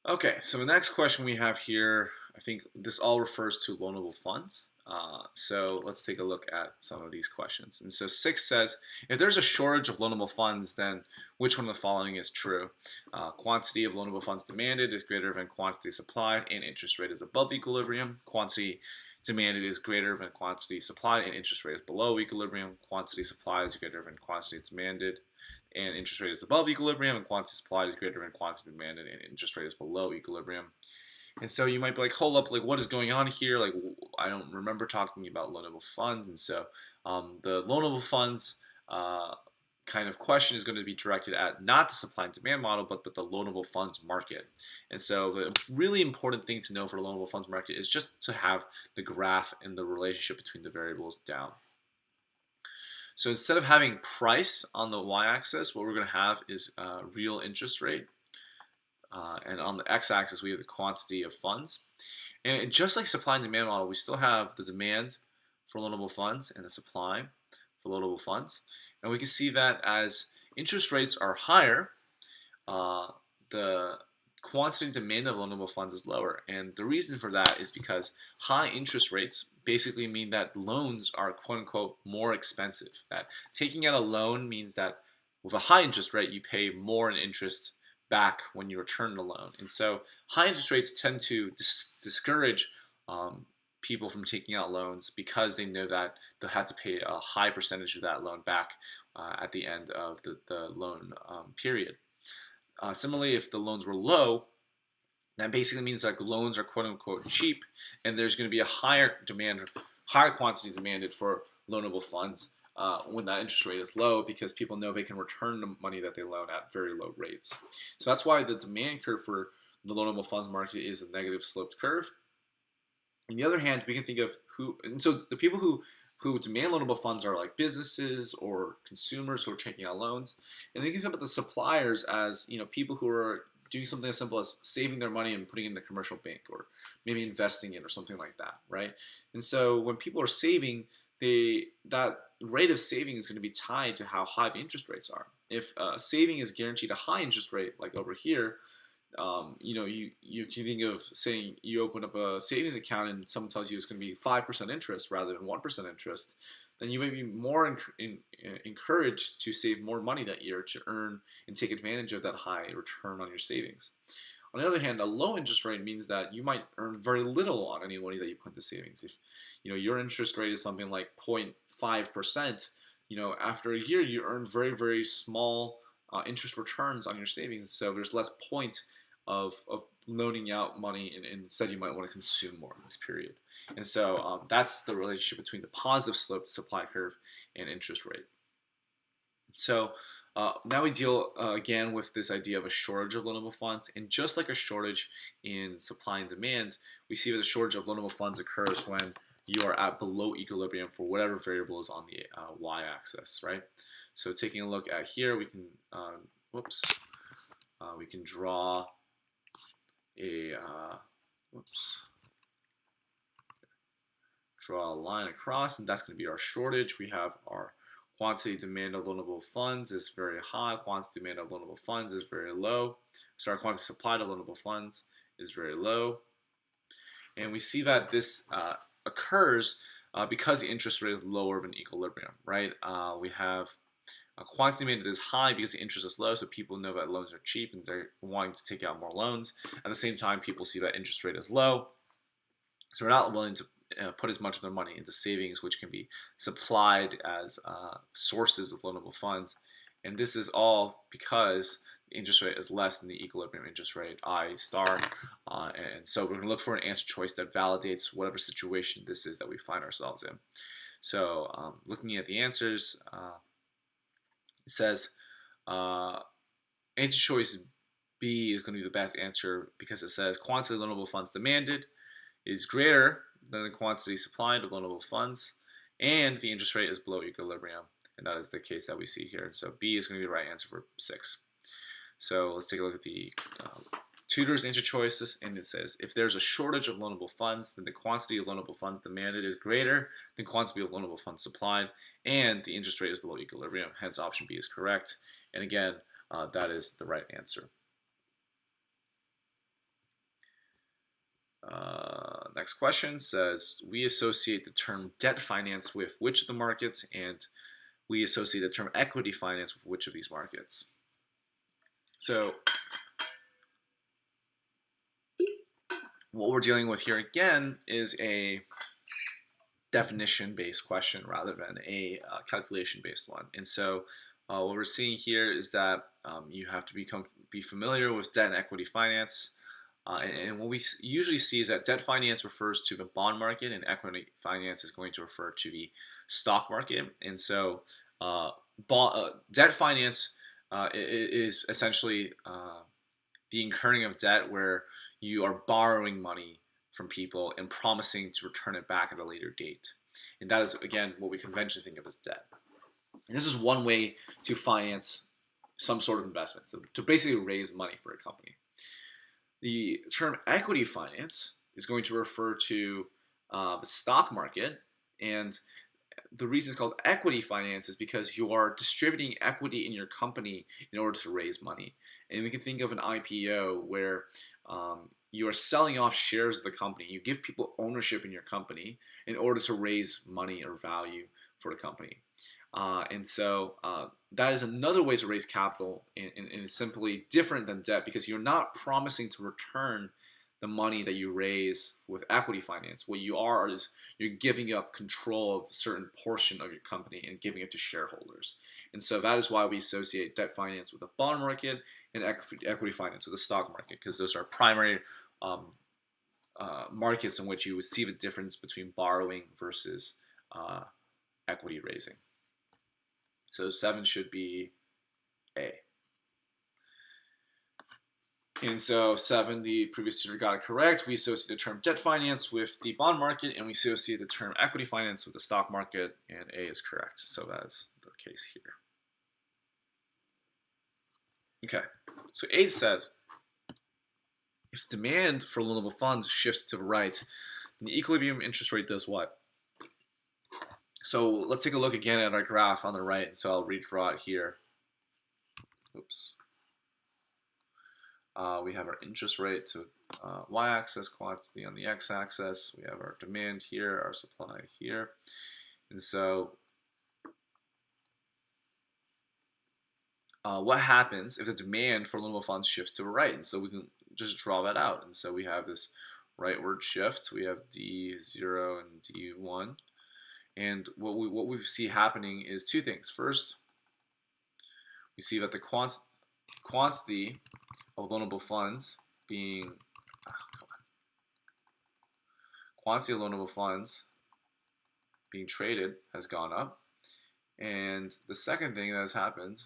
Okay, so the next question we have here, I think this all refers to loanable funds. So let's take a look at some of these questions. And so 6 says, if there's a shortage of loanable funds, then which one of the following is true? Quantity of loanable funds demanded is greater than quantity supplied, and interest rate is above equilibrium. Quantity demanded is greater than quantity supplied, and interest rate is below equilibrium. Quantity supplied is greater than quantity demanded, and interest rate is above equilibrium, and quantity supplied is greater than quantity demanded, and interest rate is below equilibrium. And so you might be like, hold up, like what is going on here? Like I don't remember talking about loanable funds, and so the loanable funds kind of question is going to be directed at not the supply and demand model, but the loanable funds market. And so the really important thing to know for the loanable funds market is just to have the graph and the relationship between the variables down. So instead of having price on the y-axis, what we're going to have is real interest rate. And on the x-axis, we have the quantity of funds. And just like supply and demand model, we still have the demand for loanable funds and the supply for loanable funds. And we can see that as interest rates are higher, the quantity demand of loanable funds is lower. And the reason for that is because high interest rates basically mean that loans are quote unquote more expensive. That taking out a loan means that with a high interest rate, you pay more in interest back when you return the loan. And so high interest rates tend to discourage people from taking out loans because they know that they'll have to pay a high percentage of that loan back at the end of the loan period. Similarly, if the loans were low, that basically means that loans are quote unquote cheap, and there's going to be a higher demand, higher quantity demanded for loanable funds when that interest rate is low, because people know they can return the money that they loan at very low rates. So that's why the demand curve for the loanable funds market is a negative sloped curve. On the other hand, we can think of and so the people who demand loanable funds are like businesses or consumers who are taking out loans, and they can think about the suppliers as people who are doing something as simple as saving their money and putting it in the commercial bank, or maybe investing it or something like that, right? And so when people are saving, that rate of saving is going to be tied to how high the interest rates are. If saving is guaranteed a high interest rate, like over here, you can think of saying you open up a savings account and someone tells you it's going to be 5% interest rather than 1% interest, then you may be more encouraged to save more money that year to earn and take advantage of that high return on your savings. On the other hand, a low interest rate means that you might earn very little on any money that you put into savings. If your interest rate is something like 0.5%, after a year you earn very, very small interest returns on your savings. So there's less point of loaning out money, and instead you might want to consume more in this period. And so that's the relationship between the positive slope supply curve and interest rate. So now we deal again with this idea of a shortage of loanable funds. And just like a shortage in supply and demand, we see that a shortage of loanable funds occurs when you are at below equilibrium for whatever variable is on the y-axis, right? So taking a look at here, we can, we can draw a, draw a line across, and that's going to be our shortage. We have our quantity demand of loanable funds is very high. Quantity demand of loanable funds is very low. So our quantity supply of loanable funds is very low. And we see that this occurs because the interest rate is lower than equilibrium, right? We have a quantity demand that is high because the interest is low, so people know that loans are cheap and they're wanting to take out more loans. At the same time, people see that interest rate is low, so they're not willing to put as much of their money into savings, which can be supplied as sources of loanable funds. And this is all because the interest rate is less than the equilibrium interest rate, I star. And so we're going to look for an answer choice that validates whatever situation this is that we find ourselves in. So looking at the answers, it says answer choice B is going to be the best answer because it says quantity of loanable funds demanded is greater than the quantity supplied of loanable funds, and the interest rate is below equilibrium, and that is the case that we see here. So B is going to be the right answer for 6. So let's take a look at the tutor's answer choices, and it says if there's a shortage of loanable funds, then the quantity of loanable funds demanded is greater than quantity of loanable funds supplied, and the interest rate is below equilibrium. Hence, option B is correct. And again, that is the right answer. Next question says, we associate the term debt finance with which of the markets, and we associate the term equity finance with which of these markets? So what we're dealing with here again is a definition-based question rather than a calculation-based one. And so what we're seeing here is that you have to be familiar with debt and equity finance. And what we usually see is that debt finance refers to the bond market, and equity finance is going to refer to the stock market. And so debt finance is essentially the incurring of debt where you are borrowing money from people and promising to return it back at a later date. And that is, again, what we conventionally think of as debt. And this is one way to finance some sort of investment, so to basically raise money for a company. The term equity finance is going to refer to the stock market, and the reason it's called equity finance is because you are distributing equity in your company in order to raise money. And we can think of an IPO where you are selling off shares of the company. You give people ownership in your company in order to raise money or value for the company. And so that is another way to raise capital, and it's simply different than debt because you're not promising to return the money that you raise with equity finance. What you are is you're giving up control of a certain portion of your company and giving it to shareholders. And so that is why we associate debt finance with the bond market and equity finance with the stock market, because those are primary markets in which you would see the difference between borrowing versus equity raising. So 7 should be A. And so 7, the previous tutor got it correct. We associate the term debt finance with the bond market, and we associate the term equity finance with the stock market, and A is correct. So that is the case here. Okay, so 8 said, if demand for loanable funds shifts to the right, then the equilibrium interest rate does what? So let's take a look again at our graph on the right, and so I'll redraw it here. Oops. We have our interest rate to y-axis, quantity on the x-axis. We have our demand here, our supply here. And so what happens if the demand for loanable funds shifts to the right? And so we can just draw that out. And so we have this rightward shift. We have D0 and D1. And what we see happening is two things. First, we see that the quantity of loanable funds being quantity of loanable funds being traded has gone up, and the second thing that has happened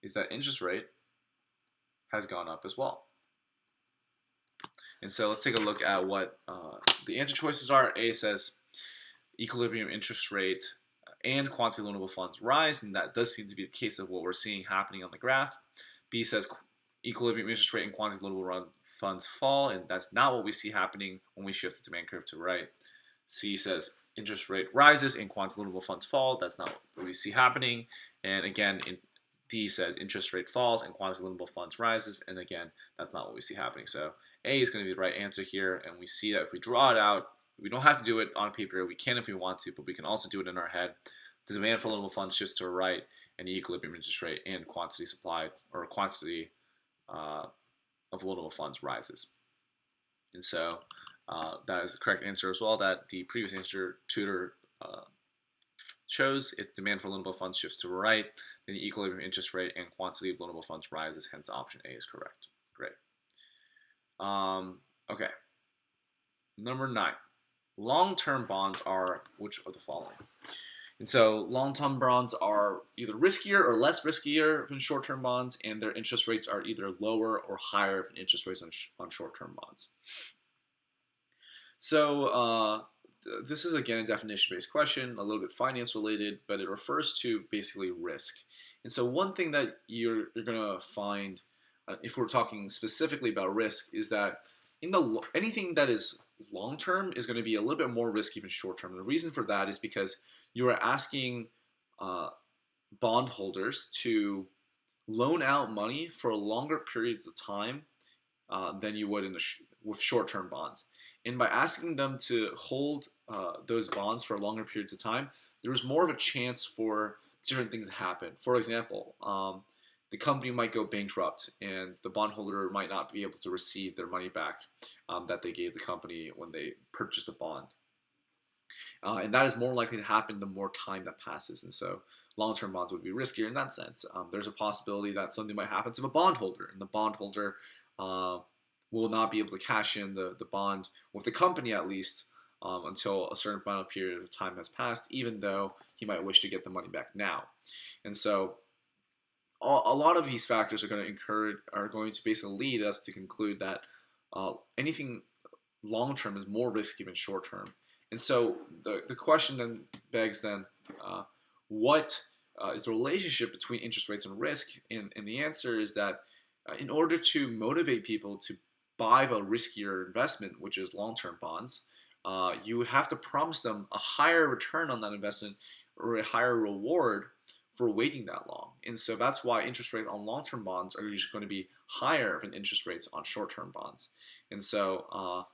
is that interest rate has gone up as well. And so let's take a look at what the answer choices are. A says equilibrium interest rate and quantity loanable funds rise, and that does seem to be the case of what we're seeing happening on the graph. B says equilibrium interest rate and quantity loanable funds fall, and that's not what we see happening when we shift the demand curve to right. C says interest rate rises and quantity loanable funds fall. That's not what we see happening. And again, D says interest rate falls and quantity loanable funds rises, and again, that's not what we see happening. So A is going to be the right answer here, and we see that if we draw it out, we don't have to do it on paper. We can if we want to, but we can also do it in our head. The demand for loanable funds shifts to the right, and the equilibrium interest rate and quantity supplied, or quantity of loanable funds rises. And so that is the correct answer as well, that the previous answer tutor chose. If demand for loanable funds shifts to the right, then the equilibrium interest rate and quantity of loanable funds rises, hence option A is correct. Great. Okay. Number 9. Long-term bonds are which of the following? And so long-term bonds are either riskier or less riskier than short-term bonds, and their interest rates are either lower or higher than interest rates on short-term bonds. So this is, again, a definition-based question, a little bit finance-related, but it refers to basically risk. And so one thing that you're going to find, if we're talking specifically about risk, is that anything that is long-term is going to be a little bit more risky than short-term. And the reason for that is because you are asking bondholders to loan out money for longer periods of time than you would with short-term bonds. And by asking them to hold those bonds for longer periods of time, there was more of a chance for different things to happen. For example, the company might go bankrupt, and the bondholder might not be able to receive their money back that they gave the company when they purchased the bond. And that is more likely to happen the more time that passes. And so long-term bonds would be riskier in that sense. There's a possibility that something might happen to the bondholder, and the bondholder uh, will not be able to cash in the bond with the company at least until a certain amount of period of time has passed, even though he might wish to get the money back now. And so a lot of these factors are going to basically lead us to conclude that anything long term is more risky than short term. And so the question then begs uh, what is the relationship between interest rates and risk? And the answer is that in order to motivate people to buy the riskier investment, which is long-term bonds, you have to promise them a higher return on that investment or a higher reward for waiting that long. And so that's why interest rates on long-term bonds are usually going to be higher than interest rates on short-term bonds. And so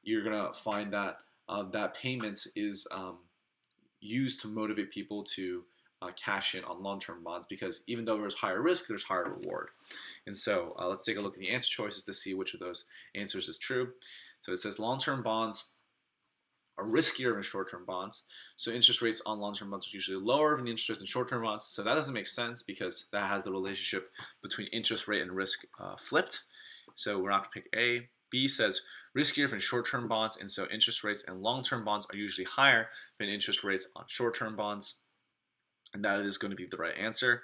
you're going to find that that payment is used to motivate people to cash in on long-term bonds, because even though there's higher risk, there's higher reward. And so let's take a look at the answer choices to see which of those answers is true. So it says long-term bonds are riskier than short-term bonds. So interest rates on long-term bonds are usually lower than the interest rates in short-term bonds. So that doesn't make sense because that has the relationship between interest rate and risk flipped. So we're not going to pick A. B says riskier than short-term bonds, and so interest rates and long-term bonds are usually higher than interest rates on short-term bonds. And that is going to be the right answer.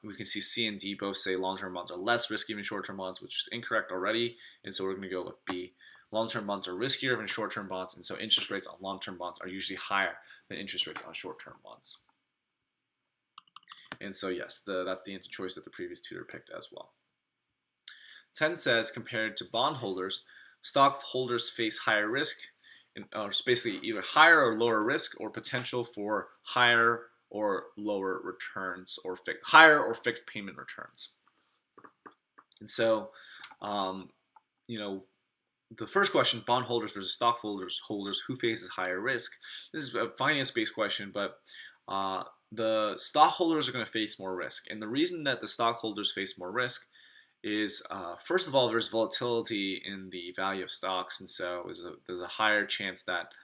We can see C and D both say long-term bonds are less risky than short-term bonds, which is incorrect already. And so we're going to go with B. Long-term bonds are riskier than short-term bonds, and so interest rates on long-term bonds are usually higher than interest rates on short-term bonds. And so yes, that's the answer choice that the previous tutor picked as well. 10 says, compared to bondholders, stockholders face higher risk, or basically either higher or lower risk, or potential for higher or lower returns, or higher or fixed payment returns. And so, the first question, bondholders versus stockholders, who faces higher risk? This is a finance-based question, but the stockholders are going to face more risk. And the reason that the stockholders face more risk is, first of all, there's volatility in the value of stocks. And so there's a higher chance that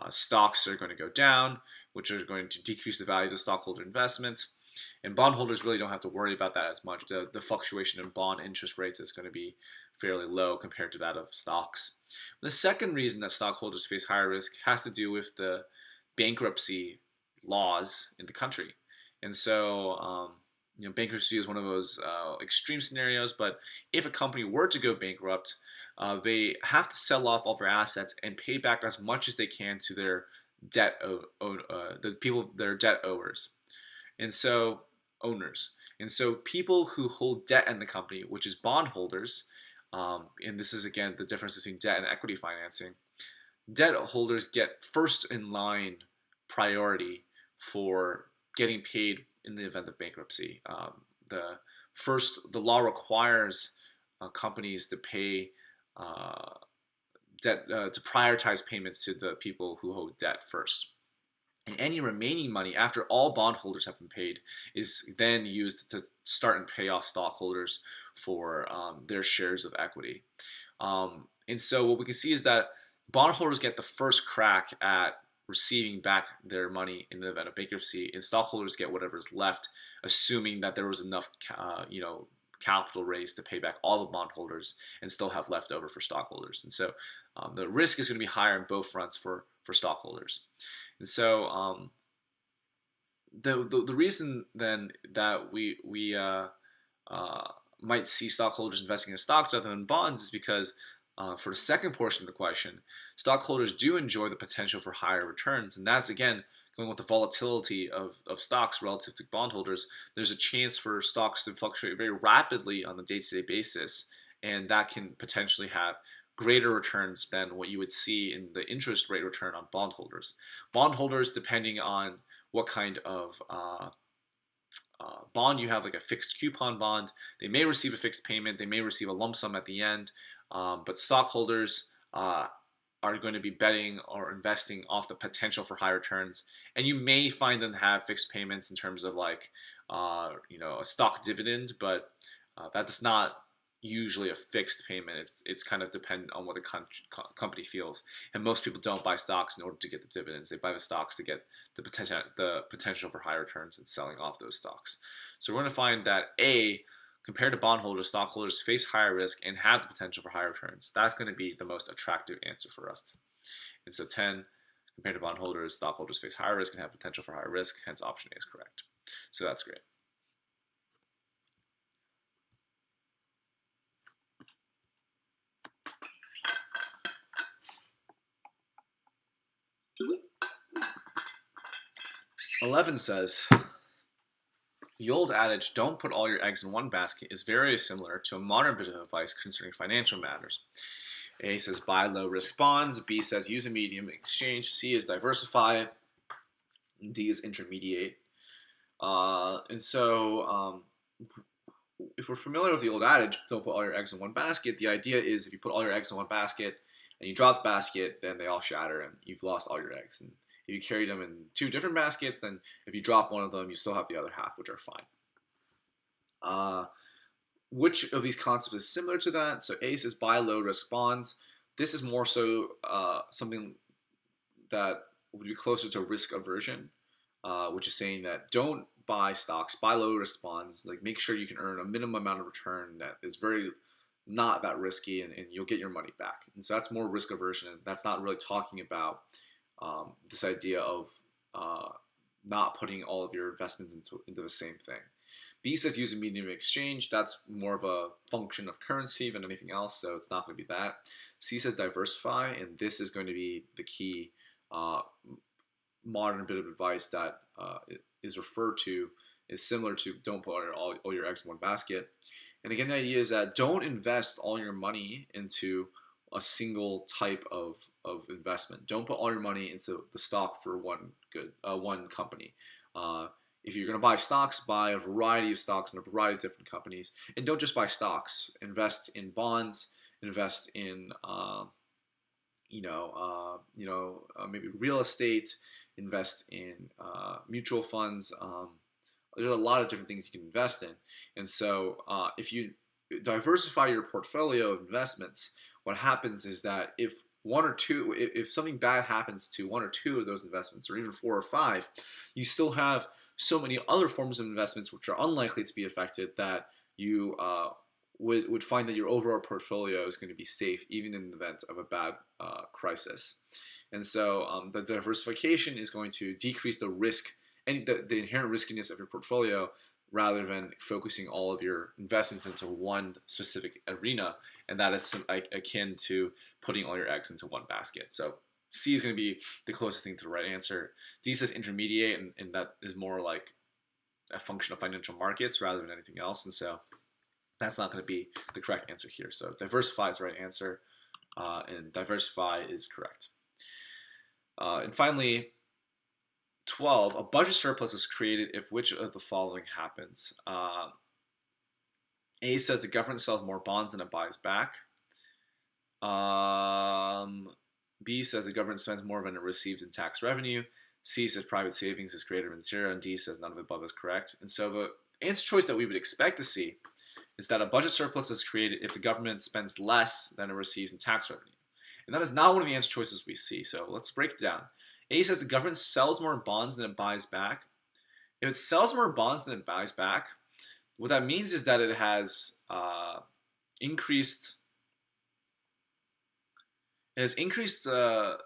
stocks are going to go down, which are going to decrease the value of the stockholder investment. And bondholders really don't have to worry about that as much. The fluctuation in bond interest rates is going to be fairly low compared to that of stocks. The second reason that stockholders face higher risk has to do with the bankruptcy laws in the country. And so, bankruptcy is one of those extreme scenarios, but if a company were to go bankrupt, they have to sell off all their assets and pay back as much as they can to their their debt owers. And so owners. And so people who hold debt in the company, which is bondholders, and this is again the difference between debt and equity financing, debt holders get first in line priority for getting paid in the event of bankruptcy. The law requires companies to pay debt to prioritize payments to the people who hold debt first. And any remaining money after all bondholders have been paid is then used to start and pay off stockholders for their shares of equity. And so what we can see is that bondholders get the first crack at receiving back their money in the event of bankruptcy, and stockholders get whatever is left, assuming that there was enough, capital raised to pay back all the bondholders and still have leftover for stockholders. And so the risk is going to be higher on both fronts for stockholders. And so the reason then that we might see stockholders investing in stocks rather than bonds is because for the second portion of the question, stockholders do enjoy the potential for higher returns. And that's, again, going with the volatility of stocks relative to bondholders. There's a chance for stocks to fluctuate very rapidly on a day-to-day basis, and that can potentially have greater returns than what you would see in the interest rate return on bondholders. Bondholders, depending on what kind of bond, you have like a fixed coupon bond. They may receive a fixed payment. They may receive a lump sum at the end. But stockholders are going to be betting or investing off the potential for high returns. And you may find them have fixed payments in terms of like, a stock dividend, but that's not usually a fixed payment. It's kind of dependent on what the company feels. And most people don't buy stocks in order to get the dividends. They buy the stocks to get the potential for high returns and selling off those stocks. So we're going to find that compared to bondholders, stockholders face higher risk and have the potential for higher returns. That's going to be the most attractive answer for us. And so 10, compared to bondholders, stockholders face higher risk and have potential for higher risk. Hence, option A is correct. So that's great. "11 says, the old adage, don't put all your eggs in one basket, is very similar to a modern bit of advice concerning financial matters. A says buy low risk bonds, B says use a medium exchange, C is diversify, and D is intermediate. And so if we're familiar with the old adage, don't put all your eggs in one basket, the idea is if you put all your eggs in one basket and you drop the basket, then they all shatter and you've lost all your eggs. And if you carry them in two different baskets, then if you drop one of them, you still have the other half, which are fine. Which of these concepts is similar to that? So A says buy low risk bonds. This is more so something that would be closer to risk aversion, which is saying that don't buy stocks, buy low risk bonds. Like make sure you can earn a minimum amount of return that is very not that risky, and you'll get your money back. And so that's more risk aversion. And that's not really talking about this idea of not putting all of your investments into the same thing. B says use a medium of exchange. That's more of a function of currency than anything else, so it's not going to be that. C says diversify, and this is going to be the key modern bit of advice that is referred to, is similar to don't put all your eggs in one basket. And again, the idea is that don't invest all your money into a single type of investment. Don't put all your money into the stock for one company. If you're going to buy stocks, buy a variety of stocks and a variety of different companies, and don't just buy stocks. Invest in bonds. Invest in maybe real estate. Invest in mutual funds. There's a lot of different things you can invest in, and so if you diversify your portfolio of investments, what happens is that if something bad happens to one or two of those investments, or even 4 or 5, you still have so many other forms of investments which are unlikely to be affected that you would find that your overall portfolio is going to be safe even in the event of a bad crisis. And so the diversification is going to decrease the risk and the inherent riskiness of your portfolio, rather than focusing all of your investments into one specific arena. And that is akin to putting all your eggs into one basket. So C is going to be the closest thing to the right answer. D says intermediate, and that is more like a function of financial markets rather than anything else. And so that's not going to be the correct answer here. So diversify is the right answer, and diversify is correct. And finally, 12, a budget surplus is created if which of the following happens? A says the government sells more bonds than it buys back. B says the government spends more than it receives in tax revenue. C says private savings is greater than 0. And D says none of the above is correct. And so the answer choice that we would expect to see is that a budget surplus is created if the government spends less than it receives in tax revenue. And that is not one of the answer choices we see. So let's break it down. A says the government sells more bonds than it buys back. If it sells more bonds than it buys back, what that means is that it has increased. It has increased sells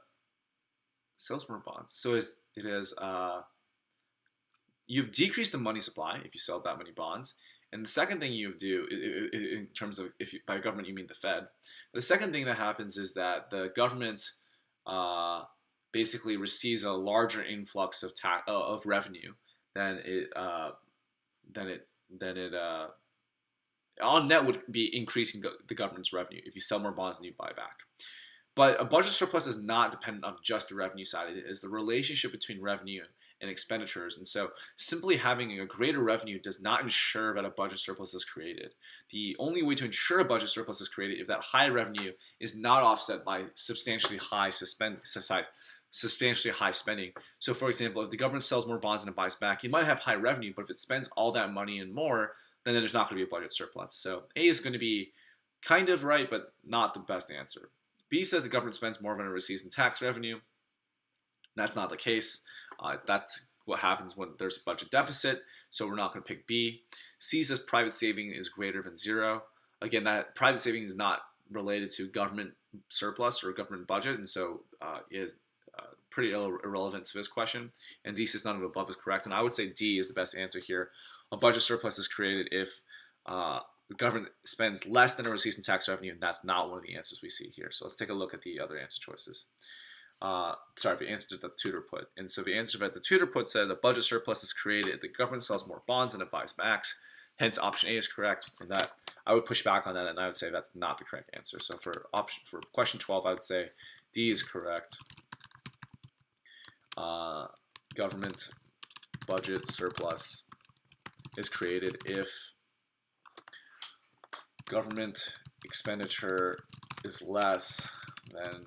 more bonds. So it has you've decreased the money supply if you sell that many bonds. And the second thing you do, in terms of by government you mean the Fed, the second thing that happens is that the government basically receives a larger influx of revenue than it on net would be increasing the government's revenue if you sell more bonds than you buy back. But a budget surplus is not dependent on just the revenue side. It is the relationship between revenue and expenditures. And so simply having a greater revenue does not ensure that a budget surplus is created. The only way to ensure a budget surplus is created if that high revenue is not offset by substantially high spending. So for example, if the government sells more bonds and it buys back, you might have high revenue, but if it spends all that money and more, then there's not going to be a budget surplus. So A is going to be kind of right, but not the best answer. B says the government spends more than it receives in tax revenue. That's not the case. That's what happens when there's a budget deficit, so we're not going to pick B. C says private saving is greater than zero. Again, that private saving is not related to government surplus or government budget, and so is pretty irrelevant to this question. And D says none of the above is correct, and I would say D is the best answer here. A budget surplus is created if the government spends less than it receives in tax revenue, and that's not one of the answers we see here. So let's take a look at the other answer choices. The answer that the tutor put. And so the answer that the tutor put says a budget surplus is created if the government sells more bonds than it buys back. Hence, option A is correct. And that I would push back on that, and I would say that's not the correct answer. So for question 12, I would say D is correct. Government budget surplus is created if government expenditure is less than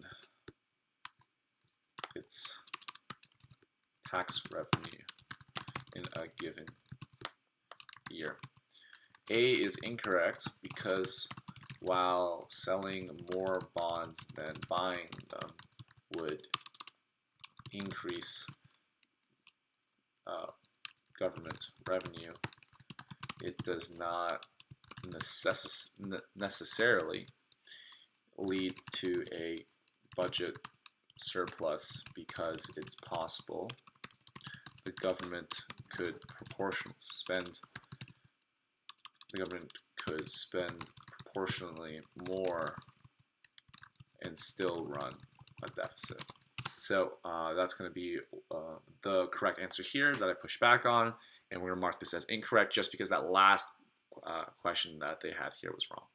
its tax revenue in a given year. A is incorrect because while selling more bonds than buying them would increase government revenue, it does not necessarily lead to a budget surplus because it's possible the government could spend proportionally more and still run a deficit. So that's going to be the correct answer here that I push back on, and we're going to mark this as incorrect just because that last question that they had here was wrong.